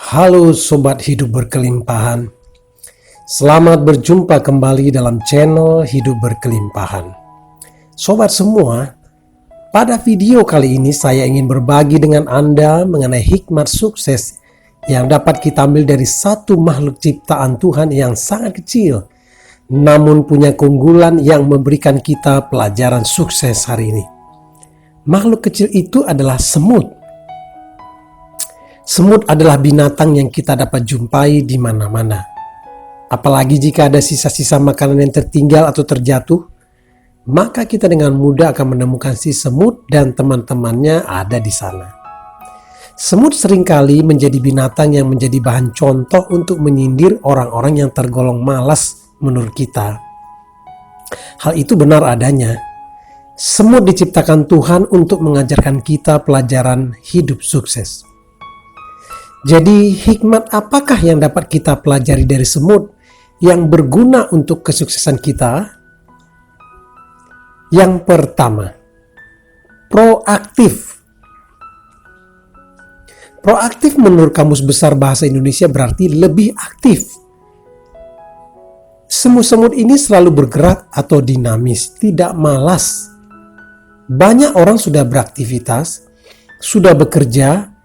Halo Sobat Hidup Berkelimpahan. Selamat berjumpa kembali dalam channel Hidup Berkelimpahan. Sobat semua, pada video kali ini saya ingin berbagi dengan Anda mengenai hikmat sukses yang dapat kita ambil dari satu makhluk ciptaan Tuhan yang sangat kecil, namun punya keunggulan yang memberikan kita pelajaran sukses hari ini. Makhluk kecil itu adalah semut. Semut adalah binatang yang kita dapat jumpai di mana-mana. Apalagi jika ada sisa-sisa makanan yang tertinggal atau terjatuh, maka kita dengan mudah akan menemukan si semut dan teman-temannya ada di sana. Semut seringkali menjadi binatang yang menjadi bahan contoh untuk menyindir orang-orang yang tergolong malas menurut kita. Hal itu benar adanya. Semut diciptakan Tuhan untuk mengajarkan kita pelajaran hidup sukses. Jadi hikmat apakah yang dapat kita pelajari dari semut yang berguna untuk kesuksesan kita? Yang pertama, proaktif. Proaktif menurut Kamus Besar Bahasa Indonesia berarti lebih aktif. Semut-semut ini selalu bergerak atau dinamis, tidak malas. Banyak orang sudah beraktivitas, sudah bekerja,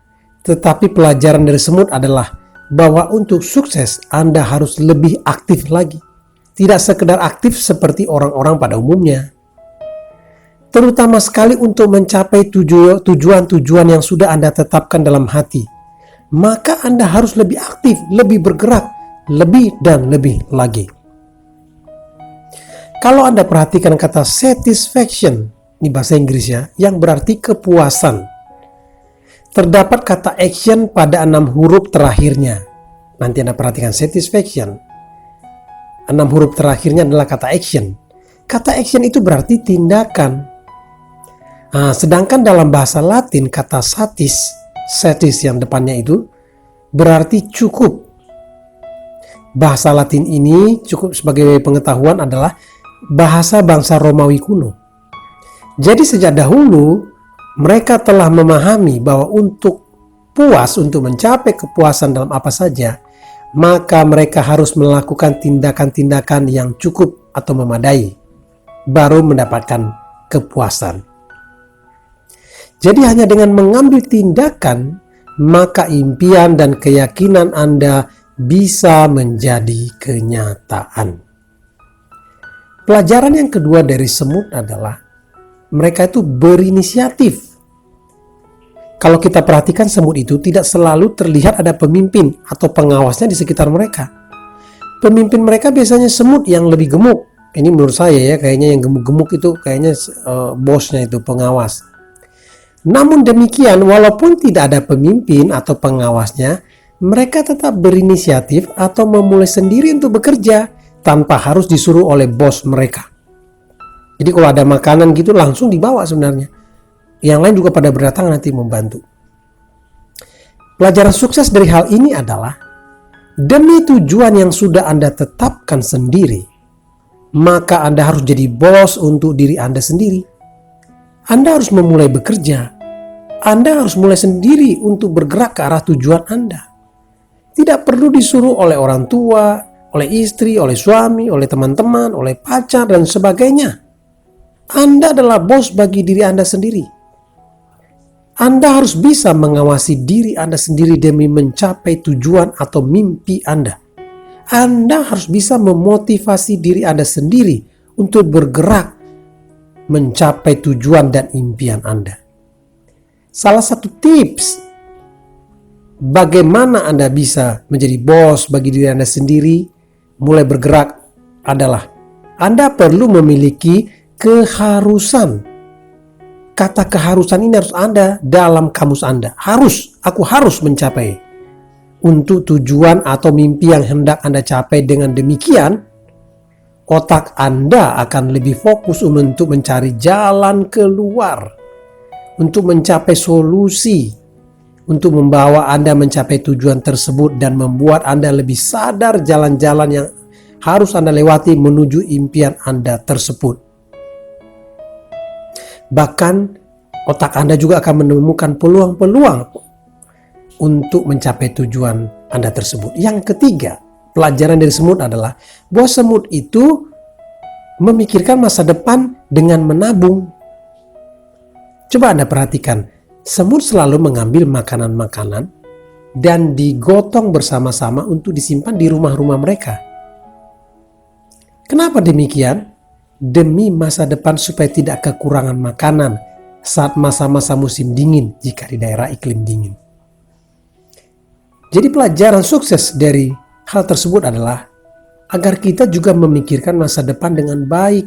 tetapi pelajaran dari semut adalah bahwa untuk sukses Anda harus lebih aktif lagi. Tidak sekedar aktif seperti orang-orang pada umumnya. Terutama sekali untuk mencapai tujuan-tujuan yang sudah Anda tetapkan dalam hati. Maka Anda harus lebih aktif, lebih bergerak, lebih dan lebih lagi. Kalau Anda perhatikan kata satisfaction, ini bahasa Inggris ya, yang berarti kepuasan. Terdapat kata action pada 6 huruf terakhirnya. Nanti Anda perhatikan satisfaction. 6 huruf terakhirnya adalah kata action. Kata action itu berarti tindakan. Sedangkan dalam bahasa Latin kata satis yang depannya itu berarti cukup. Bahasa Latin ini cukup sebagai pengetahuan adalah bahasa bangsa Romawi kuno. Jadi sejak dahulu mereka telah memahami bahwa untuk puas, untuk mencapai kepuasan dalam apa saja, maka mereka harus melakukan tindakan-tindakan yang cukup atau memadai, baru mendapatkan kepuasan. Jadi hanya dengan mengambil tindakan, maka impian dan keyakinan Anda bisa menjadi kenyataan. Pelajaran yang kedua dari semut adalah mereka itu berinisiatif. Kalau kita perhatikan semut itu tidak selalu terlihat ada pemimpin atau pengawasnya di sekitar mereka. Pemimpin mereka biasanya semut yang lebih gemuk. Ini menurut saya ya, kayaknya yang gemuk-gemuk itu kayaknya bosnya itu, pengawas. Namun demikian, walaupun tidak ada pemimpin atau pengawasnya, mereka tetap berinisiatif atau memulai sendiri untuk bekerja tanpa harus disuruh oleh bos mereka. Jadi kalau ada makanan gitu langsung dibawa sebenarnya. Yang lain juga pada berdatangan nanti membantu. Pelajaran sukses dari hal ini adalah demi tujuan yang sudah Anda tetapkan sendiri, maka Anda harus jadi bos untuk diri Anda sendiri. Anda harus memulai bekerja. Anda harus mulai sendiri untuk bergerak ke arah tujuan Anda. Tidak perlu disuruh oleh orang tua, oleh istri, oleh suami, oleh teman-teman, oleh pacar dan sebagainya. Anda adalah bos bagi diri Anda sendiri. Anda harus bisa mengawasi diri Anda sendiri demi mencapai tujuan atau mimpi Anda. Anda harus bisa memotivasi diri Anda sendiri untuk bergerak mencapai tujuan dan impian Anda. Salah satu tips bagaimana Anda bisa menjadi bos bagi diri Anda sendiri, mulai bergerak adalah Anda perlu memiliki keharusan. Kata keharusan ini harus ada dalam kamus Anda. Aku harus mencapai untuk tujuan atau mimpi yang hendak Anda capai. Dengan demikian, otak Anda akan lebih fokus untuk mencari jalan keluar, untuk mencapai solusi, untuk membawa Anda mencapai tujuan tersebut dan membuat Anda lebih sadar jalan-jalan yang harus Anda lewati menuju impian Anda tersebut. Bahkan otak Anda juga akan menemukan peluang-peluang untuk mencapai tujuan Anda tersebut. Yang ketiga, pelajaran dari semut adalah bahwa semut itu memikirkan masa depan dengan menabung. Coba Anda perhatikan, semut selalu mengambil makanan-makanan dan digotong bersama-sama untuk disimpan di rumah-rumah mereka. Kenapa demikian? Demi masa depan supaya tidak kekurangan makanan saat masa-masa musim dingin jika di daerah iklim dingin. Jadi pelajaran sukses dari hal tersebut adalah agar kita juga memikirkan masa depan dengan baik.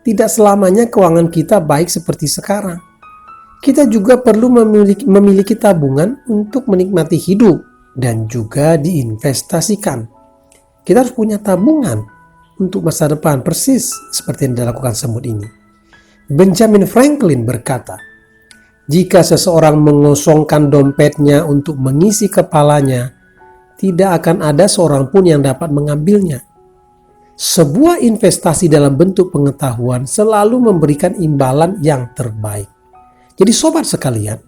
Tidak selamanya keuangan kita baik seperti sekarang. Kita juga perlu memiliki tabungan untuk menikmati hidup dan juga diinvestasikan. Kita harus punya tabungan untuk masa depan, persis seperti yang dilakukan semut ini. Benjamin Franklin berkata, jika seseorang mengosongkan dompetnya untuk mengisi kepalanya, tidak akan ada seorang pun yang dapat mengambilnya. Sebuah investasi dalam bentuk pengetahuan selalu memberikan imbalan yang terbaik. Jadi sobat sekalian,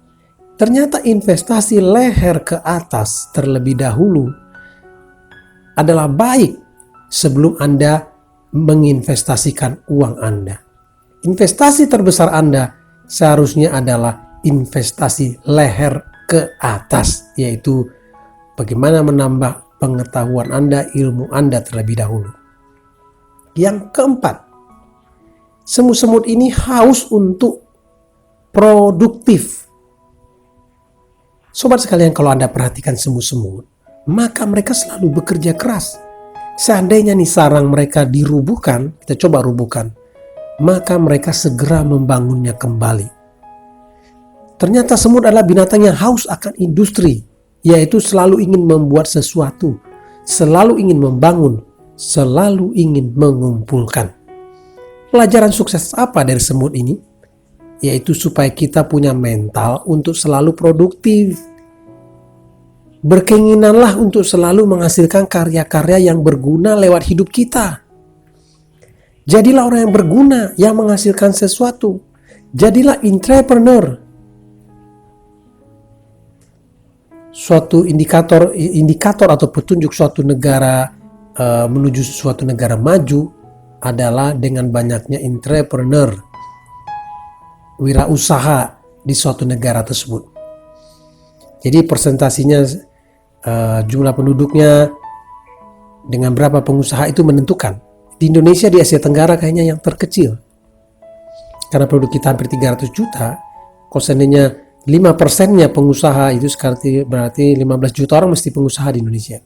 ternyata investasi leher ke atas terlebih dahulu adalah baik sebelum Anda menginvestasikan uang Anda. Investasi terbesar Anda seharusnya adalah investasi leher ke atas, yaitu bagaimana menambah pengetahuan Anda, ilmu Anda terlebih dahulu. Yang keempat, semut-semut ini haus untuk produktif. Sobat sekalian, kalau Anda perhatikan semut-semut, maka mereka selalu bekerja keras. Seandainya nih sarang mereka dirubuhkan, kita coba rubuhkan, maka mereka segera membangunnya kembali. Ternyata semut adalah binatang yang haus akan industri, yaitu selalu ingin membuat sesuatu, selalu ingin membangun, selalu ingin mengumpulkan. Pelajaran sukses apa dari semut ini? Yaitu supaya kita punya mental untuk selalu produktif. Berkeinginanlah untuk selalu menghasilkan karya-karya yang berguna lewat hidup kita. Jadilah orang yang berguna, yang menghasilkan sesuatu. Jadilah entrepreneur. Suatu indikator atau petunjuk suatu negara menuju suatu negara maju adalah dengan banyaknya entrepreneur, wirausaha di suatu negara tersebut. Jadi presentasinya jumlah penduduknya dengan berapa pengusaha itu menentukan. Di Indonesia, di Asia Tenggara kayaknya yang terkecil. Karena penduduk kita hampir 300 juta, kalau seandainya 5%-nya pengusaha itu berarti 15 juta orang mesti pengusaha di Indonesia.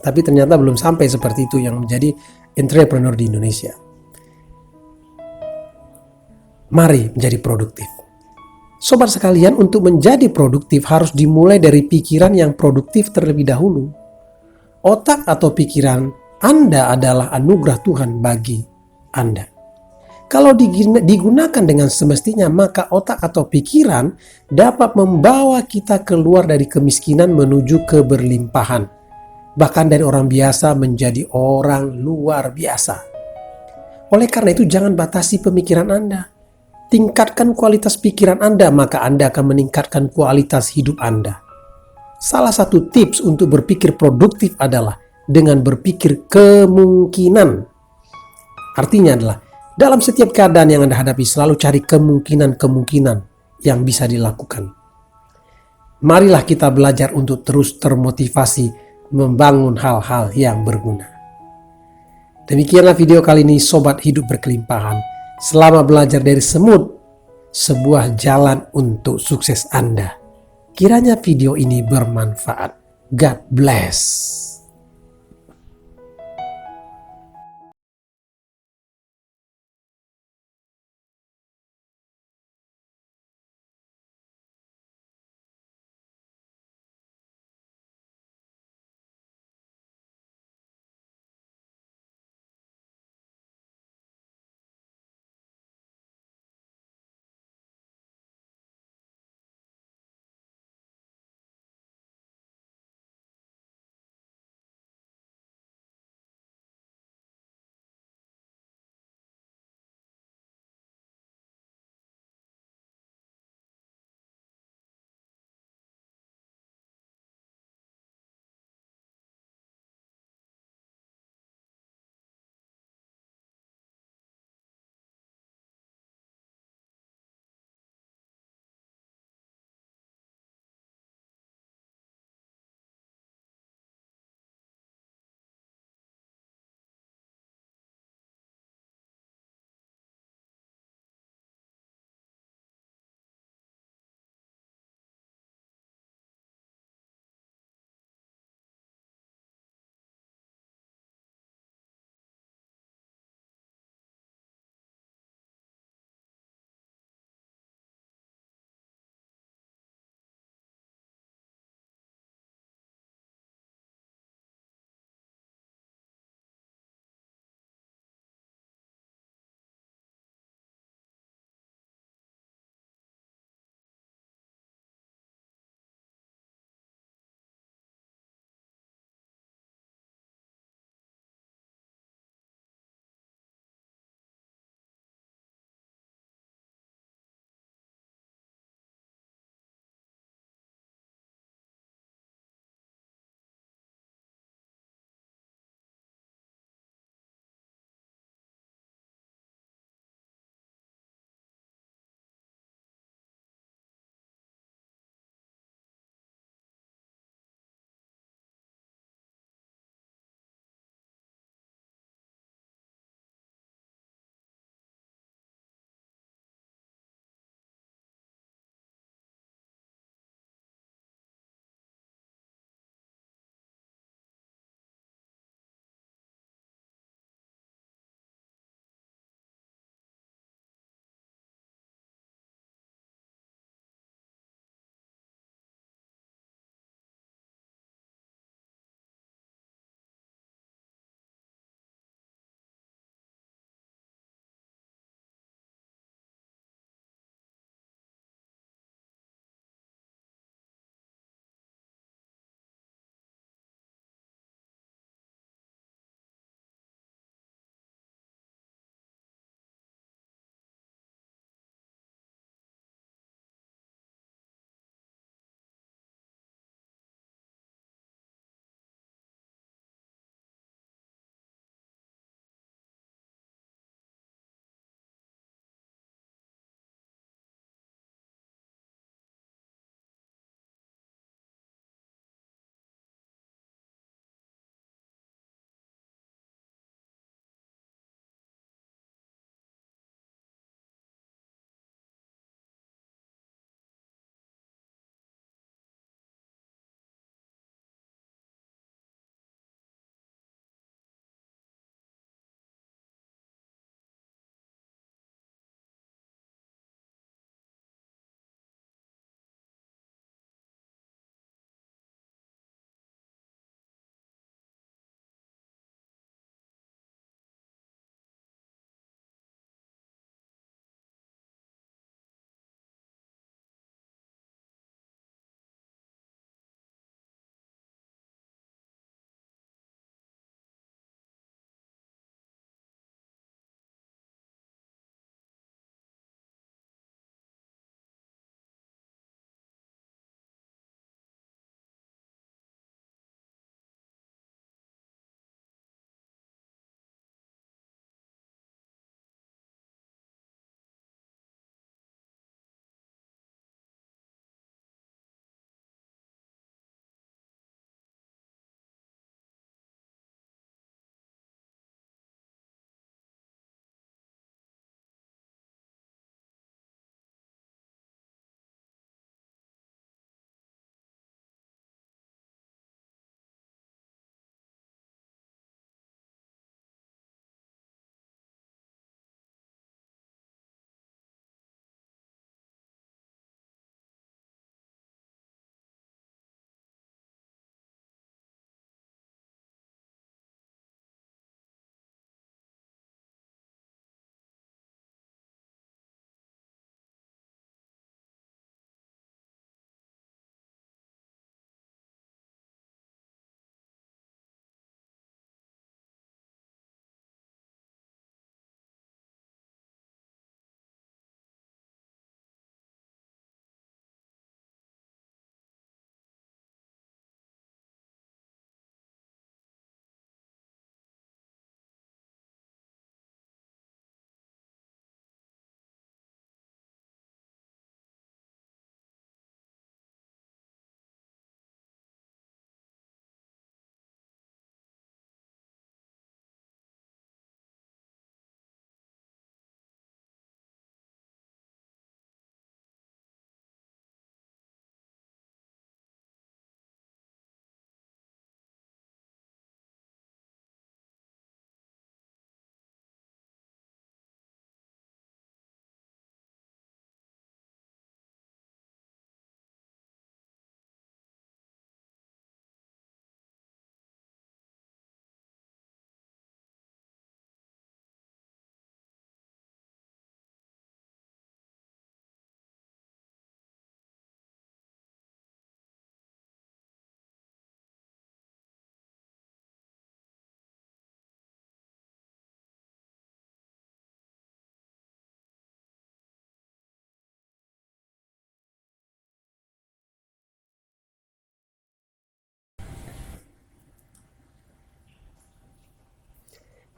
Tapi ternyata belum sampai seperti itu yang menjadi entrepreneur di Indonesia. Mari menjadi produktif. Sobat sekalian, untuk menjadi produktif harus dimulai dari pikiran yang produktif terlebih dahulu. Otak atau pikiran Anda adalah anugerah Tuhan bagi Anda. Kalau digunakan dengan semestinya, maka otak atau pikiran dapat membawa kita keluar dari kemiskinan menuju keberlimpahan. Bahkan dari orang biasa menjadi orang luar biasa. Oleh karena itu, jangan batasi pemikiran Anda. Tingkatkan kualitas pikiran Anda, maka Anda akan meningkatkan kualitas hidup Anda. Salah satu tips untuk berpikir produktif adalah dengan berpikir kemungkinan. Artinya adalah, dalam setiap keadaan yang Anda hadapi, selalu cari kemungkinan-kemungkinan yang bisa dilakukan. Marilah kita belajar untuk terus termotivasi membangun hal-hal yang berguna. Demikianlah video kali ini, Sobat Hidup Berkelimpahan. Selama belajar dari semut, sebuah jalan untuk sukses Anda. Kiranya video ini bermanfaat. God bless.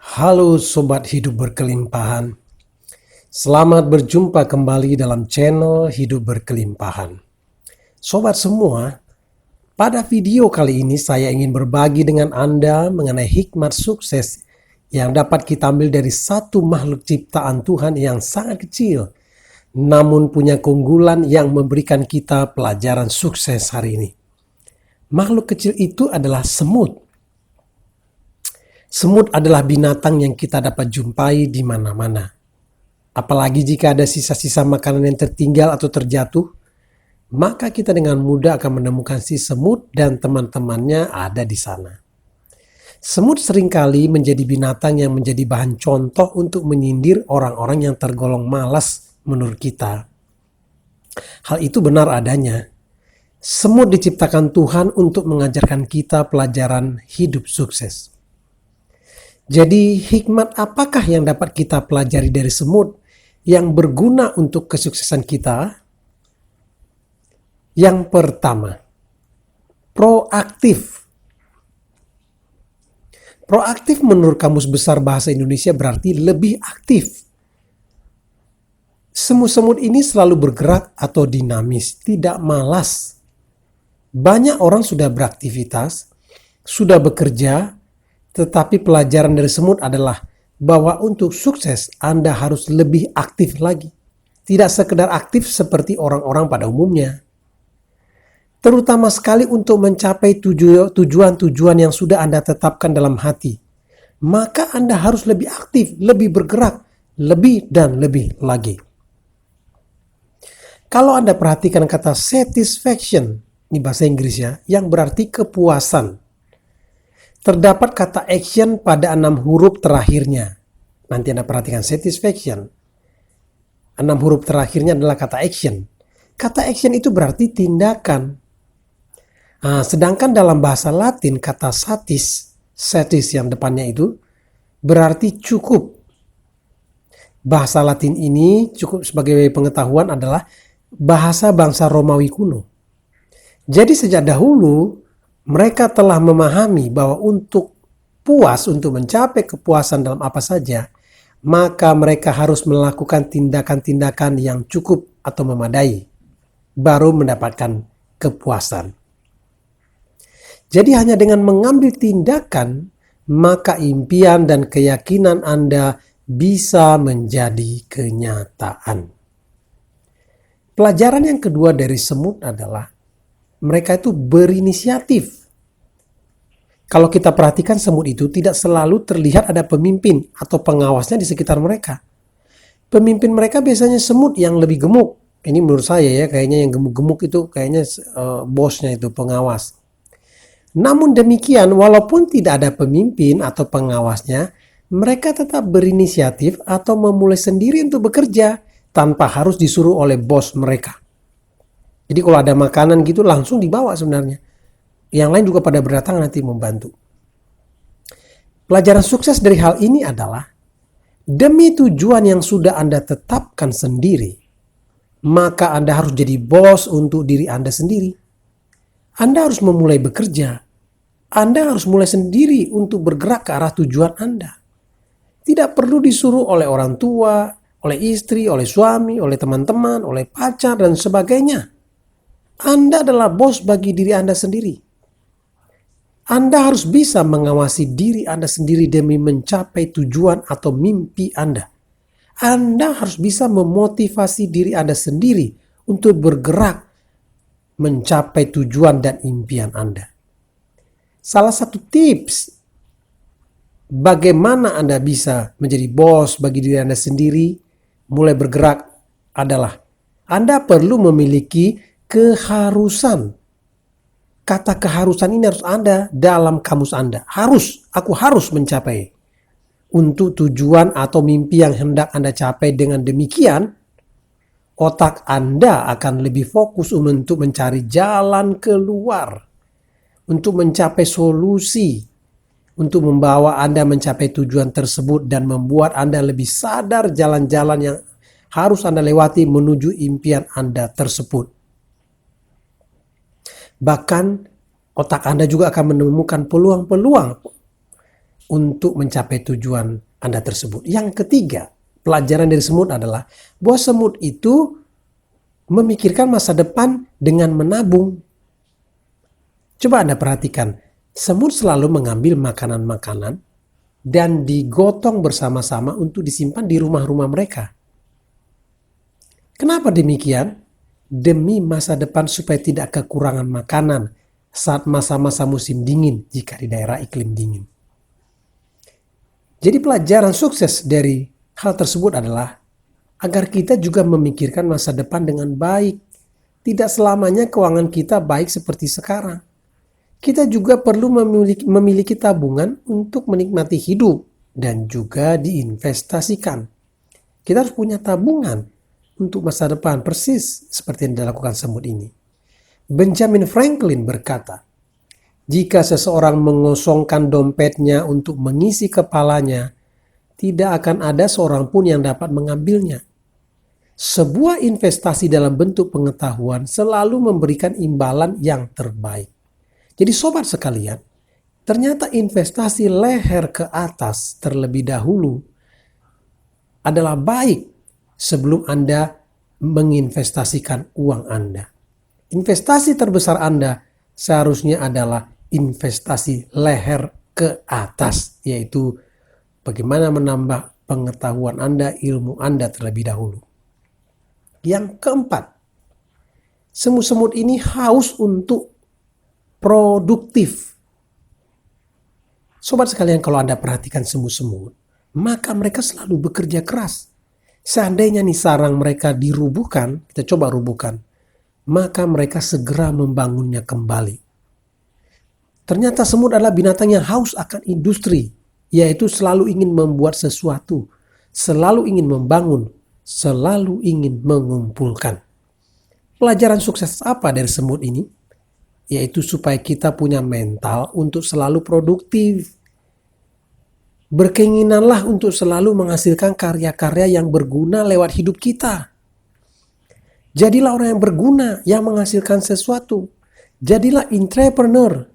Halo Sobat Hidup Berkelimpahan. Selamat berjumpa kembali dalam channel Hidup Berkelimpahan. Sobat semua, pada video kali ini saya ingin berbagi dengan Anda mengenai hikmat sukses yang dapat kita ambil dari satu makhluk ciptaan Tuhan yang sangat kecil, namun punya keunggulan yang memberikan kita pelajaran sukses hari ini. Makhluk kecil itu adalah semut. Semut adalah binatang yang kita dapat jumpai di mana-mana. Apalagi jika ada sisa-sisa makanan yang tertinggal atau terjatuh, maka kita dengan mudah akan menemukan si semut dan teman-temannya ada di sana. Semut seringkali menjadi binatang yang menjadi bahan contoh untuk menyindir orang-orang yang tergolong malas menurut kita. Hal itu benar adanya. Semut diciptakan Tuhan untuk mengajarkan kita pelajaran hidup sukses. Jadi hikmat apakah yang dapat kita pelajari dari semut yang berguna untuk kesuksesan kita? Yang pertama, proaktif. Proaktif menurut Kamus Besar Bahasa Indonesia berarti lebih aktif. Semut-semut ini selalu bergerak atau dinamis, tidak malas. Banyak orang sudah beraktivitas, sudah bekerja, tetapi pelajaran dari semut adalah bahwa untuk sukses Anda harus lebih aktif lagi. Tidak sekedar aktif seperti orang-orang pada umumnya. Terutama sekali untuk mencapai tujuan-tujuan yang sudah Anda tetapkan dalam hati. Maka Anda harus lebih aktif, lebih bergerak, lebih dan lebih lagi. Kalau Anda perhatikan kata satisfaction di bahasa Inggris ya, yang berarti kepuasan. Terdapat kata action pada 6 huruf terakhirnya. Nanti Anda perhatikan satisfaction. 6 huruf terakhirnya adalah kata action. Kata action itu berarti tindakan. Sedangkan dalam bahasa Latin kata satis yang depannya itu berarti cukup. Bahasa Latin ini cukup sebagai pengetahuan adalah bahasa bangsa Romawi kuno. Jadi sejak dahulu mereka telah memahami bahwa untuk puas, untuk mencapai kepuasan dalam apa saja, maka mereka harus melakukan tindakan-tindakan yang cukup atau memadai, baru mendapatkan kepuasan. Jadi hanya dengan mengambil tindakan, maka impian dan keyakinan Anda bisa menjadi kenyataan. Pelajaran yang kedua dari semut adalah mereka itu berinisiatif. Kalau kita perhatikan semut itu tidak selalu terlihat ada pemimpin atau pengawasnya di sekitar mereka. Pemimpin mereka biasanya semut yang lebih gemuk. Ini menurut saya ya, kayaknya yang gemuk-gemuk itu kayaknya bosnya itu, pengawas. Namun demikian, walaupun tidak ada pemimpin atau pengawasnya, mereka tetap berinisiatif atau memulai sendiri untuk bekerja tanpa harus disuruh oleh bos mereka. Jadi kalau ada makanan gitu langsung dibawa sebenarnya. Yang lain juga pada berdatangan nanti membantu. Pelajaran sukses dari hal ini adalah demi tujuan yang sudah Anda tetapkan sendiri, maka Anda harus jadi bos untuk diri Anda sendiri. Anda harus memulai bekerja. Anda harus mulai sendiri untuk bergerak ke arah tujuan Anda. Tidak perlu disuruh oleh orang tua, oleh istri, oleh suami, oleh teman-teman, oleh pacar dan sebagainya. Anda adalah bos bagi diri Anda sendiri. Anda harus bisa mengawasi diri Anda sendiri demi mencapai tujuan atau mimpi Anda. Anda harus bisa memotivasi diri Anda sendiri untuk bergerak mencapai tujuan dan impian Anda. Salah satu tips bagaimana Anda bisa menjadi bos bagi diri Anda sendiri, mulai bergerak adalah Anda perlu memiliki keharusan. Kata keharusan ini harus ada dalam kamus Anda. Aku harus mencapai. Untuk tujuan atau mimpi yang hendak Anda capai, dengan demikian, otak Anda akan lebih fokus untuk mencari jalan keluar. Untuk mencapai solusi. Untuk membawa Anda mencapai tujuan tersebut dan membuat Anda lebih sadar jalan-jalan yang harus Anda lewati menuju impian Anda tersebut. Bahkan otak Anda juga akan menemukan peluang-peluang untuk mencapai tujuan Anda tersebut. Yang ketiga, pelajaran dari semut adalah bahwa semut itu memikirkan masa depan dengan menabung. Coba Anda perhatikan, semut selalu mengambil makanan-makanan dan digotong bersama-sama untuk disimpan di rumah-rumah mereka. Kenapa demikian? Demi masa depan supaya tidak kekurangan makanan saat masa-masa musim dingin jika di daerah iklim dingin. Jadi pelajaran sukses dari hal tersebut adalah agar kita juga memikirkan masa depan dengan baik. Tidak selamanya keuangan kita baik seperti sekarang. Kita juga perlu memiliki tabungan untuk menikmati hidup dan juga diinvestasikan. Kita harus punya tabungan untuk masa depan, persis seperti yang dilakukan semut ini. Benjamin Franklin berkata, jika seseorang mengosongkan dompetnya untuk mengisi kepalanya, tidak akan ada seorang pun yang dapat mengambilnya. Sebuah investasi dalam bentuk pengetahuan selalu memberikan imbalan yang terbaik. Jadi sobat sekalian, ternyata investasi leher ke atas terlebih dahulu adalah baik sebelum Anda menginvestasikan uang Anda. Investasi terbesar Anda seharusnya adalah investasi leher ke atas, yaitu bagaimana menambah pengetahuan Anda, ilmu Anda terlebih dahulu. Yang keempat, semut-semut ini haus untuk produktif. Sobat sekalian, kalau Anda perhatikan semut-semut, maka mereka selalu bekerja keras. Seandainya nih sarang mereka dirubuhkan, kita coba rubuhkan, maka mereka segera membangunnya kembali. Ternyata semut adalah binatang yang haus akan industri, yaitu selalu ingin membuat sesuatu, selalu ingin membangun, selalu ingin mengumpulkan. Pelajaran sukses apa dari semut ini? Yaitu supaya kita punya mental untuk selalu produktif. Berkeinginanlah untuk selalu menghasilkan karya-karya yang berguna lewat hidup kita. Jadilah orang yang berguna, yang menghasilkan sesuatu. Jadilah entrepreneur.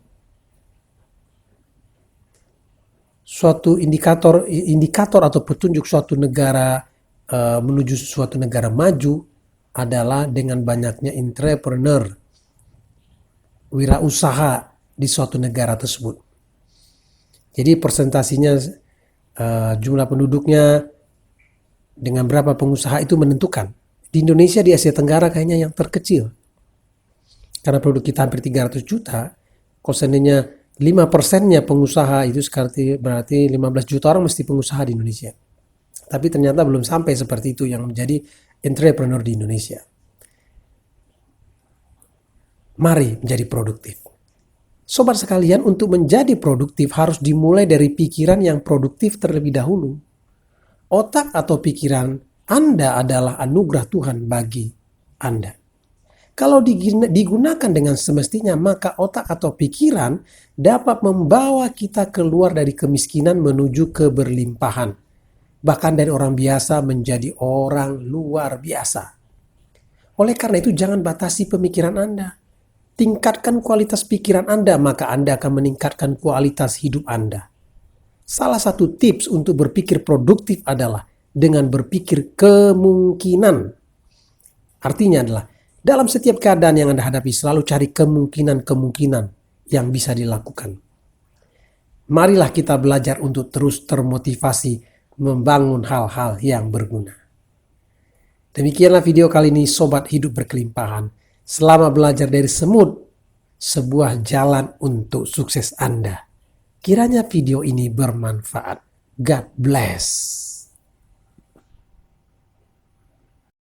Suatu indikator atau petunjuk suatu negara menuju suatu negara maju adalah dengan banyaknya entrepreneur, wirausaha di suatu negara tersebut. Jadi presentasinya jumlah penduduknya dengan berapa pengusaha itu menentukan. Di Indonesia, di Asia Tenggara kayaknya yang terkecil. Karena penduduk kita hampir 300 juta, kalau seandainya 5%-nya pengusaha itu berarti 15 juta orang mesti pengusaha di Indonesia. Tapi ternyata belum sampai seperti itu yang menjadi entrepreneur di Indonesia. Mari menjadi produktif. Sobat sekalian, untuk menjadi produktif harus dimulai dari pikiran yang produktif terlebih dahulu. Otak atau pikiran Anda adalah anugerah Tuhan bagi Anda. Kalau digunakan dengan semestinya, maka otak atau pikiran dapat membawa kita keluar dari kemiskinan menuju keberlimpahan. Bahkan dari orang biasa menjadi orang luar biasa. Oleh karena itu, jangan batasi pemikiran Anda. Tingkatkan kualitas pikiran Anda, maka Anda akan meningkatkan kualitas hidup Anda. Salah satu tips untuk berpikir produktif adalah dengan berpikir kemungkinan. Artinya adalah, dalam setiap keadaan yang Anda hadapi, selalu cari kemungkinan-kemungkinan yang bisa dilakukan. Marilah kita belajar untuk terus termotivasi membangun hal-hal yang berguna. Demikianlah video kali ini, Sobat Hidup Berkelimpahan. Selama belajar dari semut, sebuah jalan untuk sukses Anda. Kiranya video ini bermanfaat. God bless.